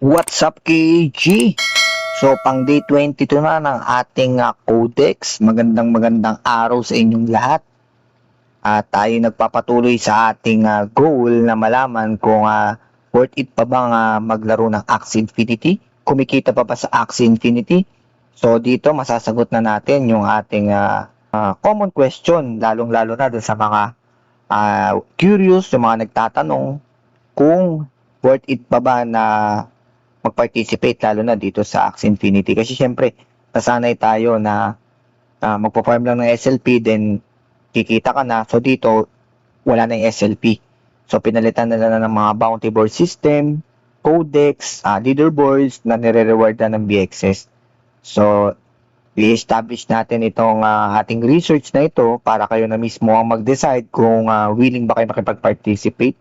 What's up, KG? So, pang day 22 na ng ating codex. Magandang araw sa inyong lahat. At tayo nagpapatuloy sa ating goal na malaman kung worth it pa bang maglaro ng Axie Infinity? Kumikita pa ba sa Axie Infinity? So, dito masasagot na natin yung ating common question, lalong-lalo na dun sa mga curious, yung mga nagtatanong kung worth it pa ba na mag-participate lalo na dito sa Axie Infinity. Kasi syempre, nasanay tayo na magpa-farm lang ng SLP, then kikita ka na. So dito, wala na yung SLP. So pinalitan na ng mga bounty board system, codex, leaderboards na nire-reward na ng BXS. So, i-establish natin itong ating research na ito para kayo na mismo ang mag-decide kung willing ba kayo makipag-participate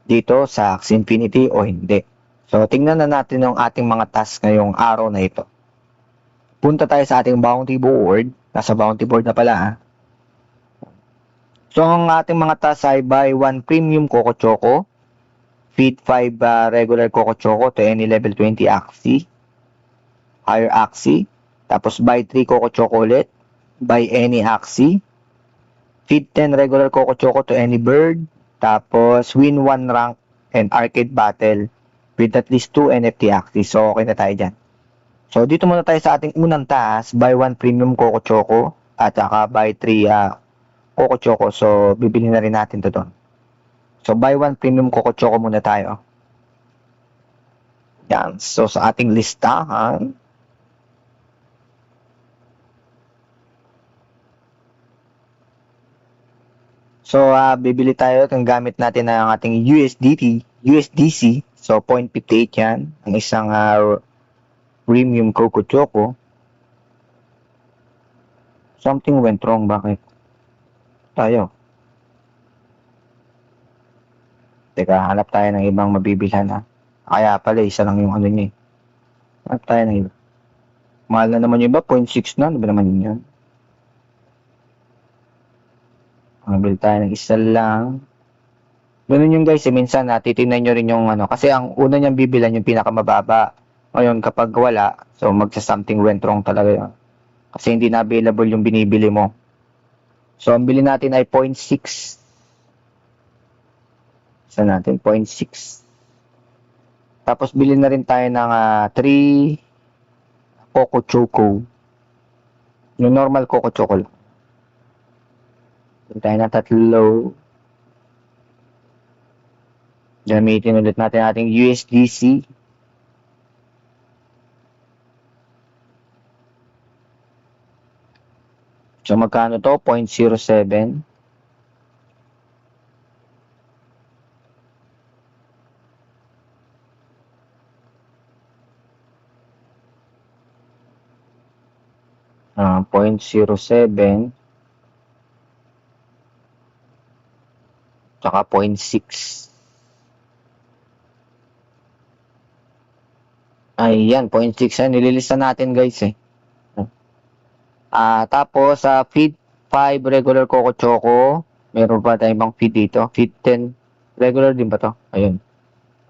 dito sa Axie Infinity o hindi. So, tingnan na natin yung ating mga task ngayong araw na ito. Punta tayo sa ating bounty board. Nasa bounty board na pala. So, ang ating mga task ay buy 1 premium Coco Choco, feed 5 regular Coco Choco to any level 20 Axie, higher Axie, tapos buy 3 Coco Choco ulit, buy any Axie, feed 10 regular Coco Choco to any bird, tapos win 1 rank and arcade battle with at least 2 NFT Axies. So, okay na tayo dyan. So, dito muna tayo sa ating unang task, buy 1 premium Coco Choco at saka buy 3 Coco Choco. So, bibili na rin natin to doon. So, buy 1 premium Coco Choco muna tayo. Yan. So, sa ating listahan, so, bibili tayo ng gamit natin ng ating USDC. So, 0.58 yan. Ang isang premium Coco Choco. Something went wrong. Bakit? Tayo. Teka, hanap tayo ng ibang mabibilhan Kaya pala, isa lang yung ano niya Hanap tayo ng iba. Mahal na naman yung iba, 0.6 na. Ano ba naman yun? Mabil tayo ng isa lang. Ganun yung guys, minsan titignan nyo rin yung kasi ang una niyang bibilan yung pinakamababa. Ngayon, kapag wala, so magsa-something went wrong talaga yun. Kasi hindi na available yung binibili mo. So, ang bili natin ay 0.6. Isa natin, 0.6. Tapos, bili na rin tayo ng 3 Coco Choco. Yung normal Coco Choco lang. Bili tayo ng 3. Gamitin ulit natin ating USDC. So, magkano to? 0.07. Ah, 0.07. Tsaka 0.6. Ayan, 0.6 yan. Nililista natin guys tapos, feed 5 regular Coco Choco. Meron pa tayong ibang feed dito. Feed 10. Regular din ba to? Ayun.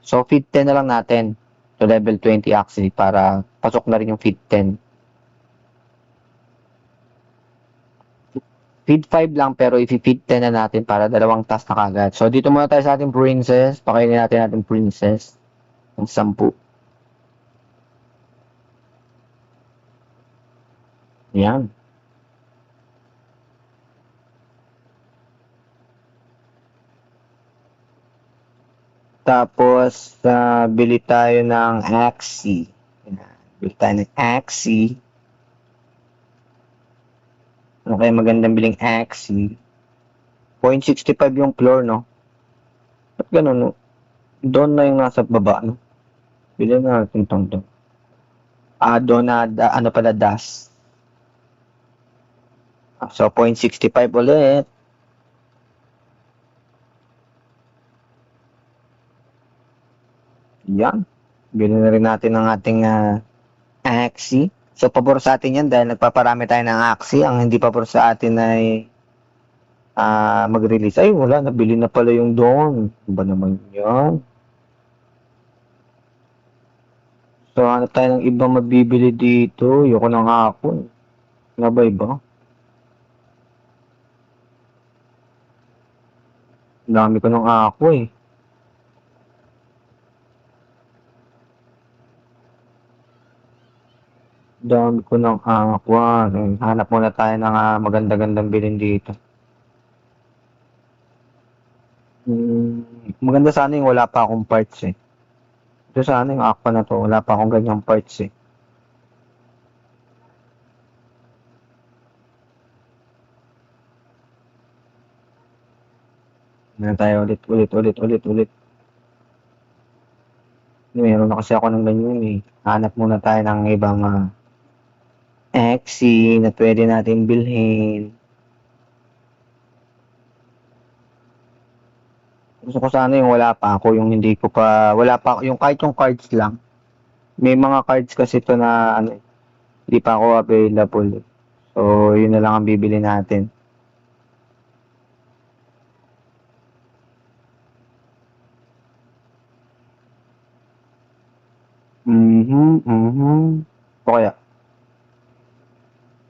So, feed 10 na lang natin. To level 20 actually para pasok na rin yung feed 10. Feed 5 lang pero i-feed 10 na natin para dalawang task na kagad. So, dito muna tayo sa ating princess. Pakainin natin ating princess. Ang 10. Yan. Tapos, bili tayo ng Axie. Bili tayo ng Axie. Ano kaya magandang biling Axie? 0.65 yung floor, no? Ba't ganun, no? Doon na yung nasa baba, no? Bili na natin itong. Doon na, ano pala, das. So, 0.65 ulit. Yan. Bili na rin natin ang ating Axie. So, pabor sa atin yan dahil nagpaparami tayo ng Axie. Ang hindi pabor sa atin ay mag-release. Ay, wala. Nabili na pala yung doon. Ano ba naman yan? So, hanap tayo ng ibang mabibili dito. Ayoko na nga ako. Nga ba iba? Ang dami ko ng ako eh. Dami ko ng aqua. Hanap muna tayo ng maganda-gandang bilhin dito. Maganda sana yung wala pa akong parts eh. Ito sana yung aqua na to. Wala pa akong ganyang parts eh. Na tayo ulit. Meron na kasi ako ng ganyan eh. Hanap muna tayo ng ibang XC na pwede natin bilhin. Gusto ko sana yung wala pa ako, yung hindi ko pa, wala pa, yung kahit yung cards lang. May mga cards kasi to na ano, hindi pa ako available. So, yun na lang ang bibili natin. O kaya,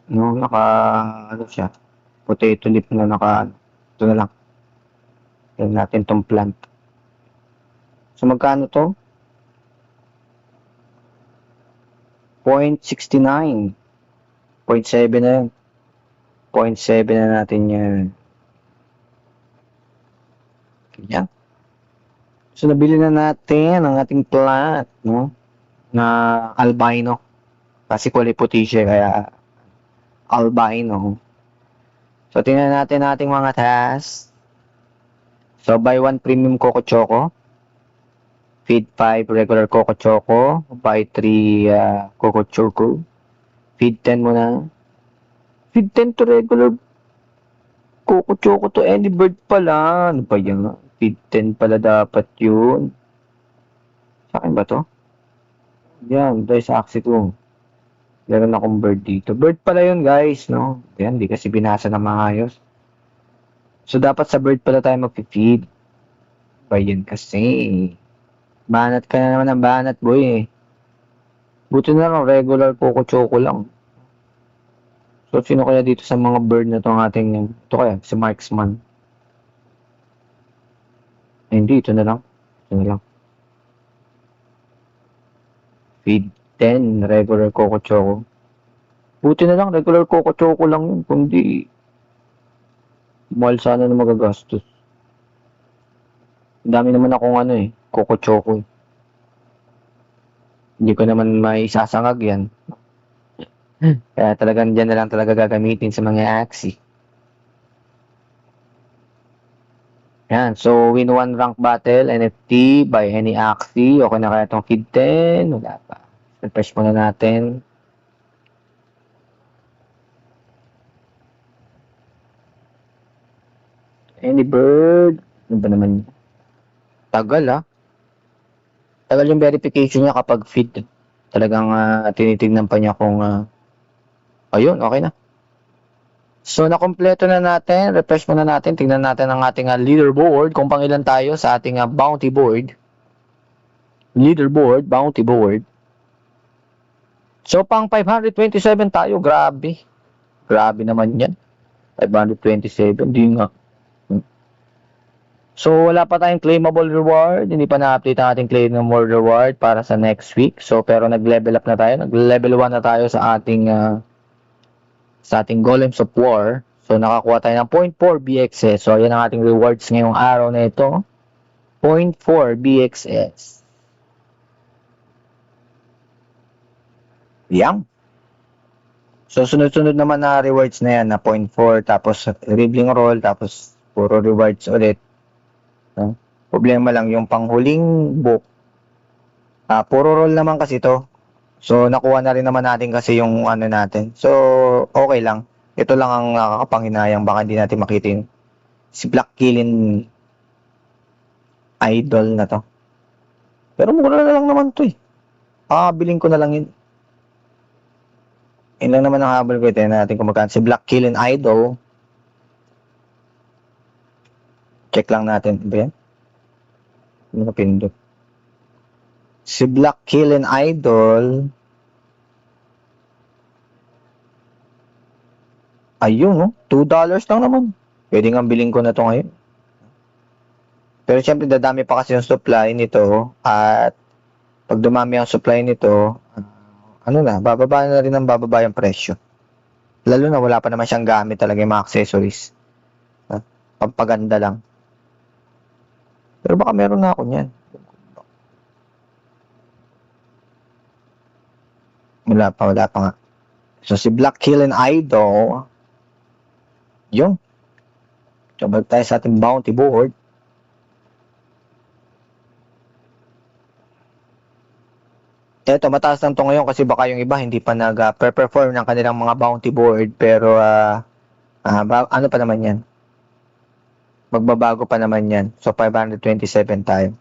no, ano siya, potato leaf na ito na lang. Yan natin tong plant. So, magkano to? 0.69. 0.7 na yan. 0.7 na natin yan. Yan. So, nabili na natin ang ating plant, no? Na albino. Kasi kulay puti siya, kaya albino. So, tingnan natin ating mga tasks. So, buy 1 premium Coco Choco. Feed 5 regular Coco Choco. Buy 3 Coco Choco. Feed 10 muna. Feed 10 to regular Coco Choco to any bird pala. Ano ba yan? Feed 10 pala dapat yun. Sa akin ba to? Yan, dahil sa aksi ko. Meron akong bird dito. Bird pala yun guys, no? Yan, di kasi binasa ng maayos. So, dapat sa bird pala tayo mag-feed. Ba yan kasi. Banat ka na naman ng banat, boy eh. Buti na lang, regular Coco Choco lang. So, sino kaya dito sa mga bird na itong ating, ito kaya, si Marksman. Ay, hindi, ito na lang. Ito na lang. Feed 10, regular Coco Choco. Buti na lang, regular Coco Choco lang yun. Kung di, mahal sana na magagastos. Ang dami naman akong Coco Choco eh. Hindi ko naman maisasangag yan. Kaya talagang dyan na lang talaga gagamitin sa mga axi. Yan. So, win 1 rank battle, NFT, by any axi. Okay na kaya itong feed 10? Wala pa. Refresh muna natin. Any bird? Ano ba naman? Tagal Tagal yung verification niya kapag feed. Talagang tinitignan pa niya kung ayun, okay na. So, nakompleto na natin. Refresh muna natin. Tingnan natin ang ating leaderboard. Kung pangilan tayo sa ating bounty board. Leaderboard, bounty board. So, pang 527 tayo. Grabe. Grabe naman yan. 527. Di nga. So, wala pa tayong claimable reward. Hindi pa na-update ang ating claimable reward para sa next week. So, pero nag-level up na tayo. Nag-level 1 na tayo sa ating Golems of War. So, nakakuha tayo ng 0.4 BXS. So, yan ang ating rewards ngayong araw na ito. 0.4 BXS. Yang. So, sunod-sunod naman na rewards na yan na 0.4. Tapos, ribbling roll. Tapos, puro rewards ulit. Problema lang yung panghuling book. Puro roll naman kasi to. So, nakuha na rin naman natin kasi yung natin. So, okay lang. Ito lang ang nakakapanghinayang. Baka hindi natin makita yung si Black Killin idol na to. Pero mura na lang naman to eh. Biling ko na lang yun. Yun lang naman ang habol ko. Ito natin kung magkano. Si Black Killin idol. Check lang natin. Ba yan? Ano pindot? Si Black Killen Idol. Ayun, no? $2 lang naman. Pwede nga bilhin ko na to ngayon. Pero syempre, dadami pa kasi yung supply nito. At pag dumami ang supply nito, bababa na rin ang bababa yung presyo. Lalo na wala pa naman siyang gamit talaga yung mga accessories. Pampaganda lang. Pero baka meron na ako niyan. Wala pa nga. So, si Black Killen Idol, yun. So, balik tayo sa ating bounty board. Ito, mataas lang to ngayon kasi baka yung iba hindi pa nag-perform ng kanilang mga bounty board. Pero, ano pa naman yan? Magbabago pa naman yan. So, 527 tayo.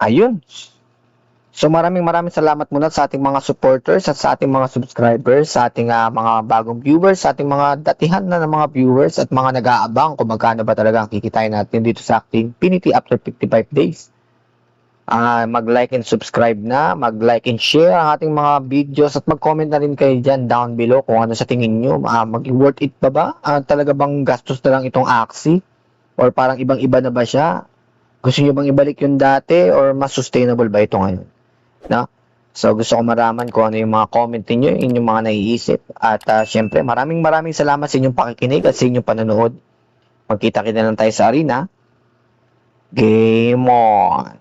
Ayun. So maraming salamat muna sa ating mga supporters at sa ating mga subscribers, sa ating mga bagong viewers, sa ating mga datihan na ng mga viewers at mga nag-aabang kung magkano ba talaga ang kikitain natin dito sa ating Pinity after 55 days. Mag-like and subscribe na, mag-like and share ang ating mga videos at mag-comment na rin kayo dyan down below kung ano sa tingin nyo. Worth it ba? Talaga bang gastos na lang itong Axie? Or parang ibang-iba na ba siya? Gusto nyo bang ibalik yung dati or mas sustainable ba ito ngayon? No? So gusto ko maraman kung ano yung mga comment niyo, inyong mga naiisip. At syempre, maraming salamat sa inyong pakikinig at sa inyong panonood. Magkita-kita lang tayo sa arena. Game on!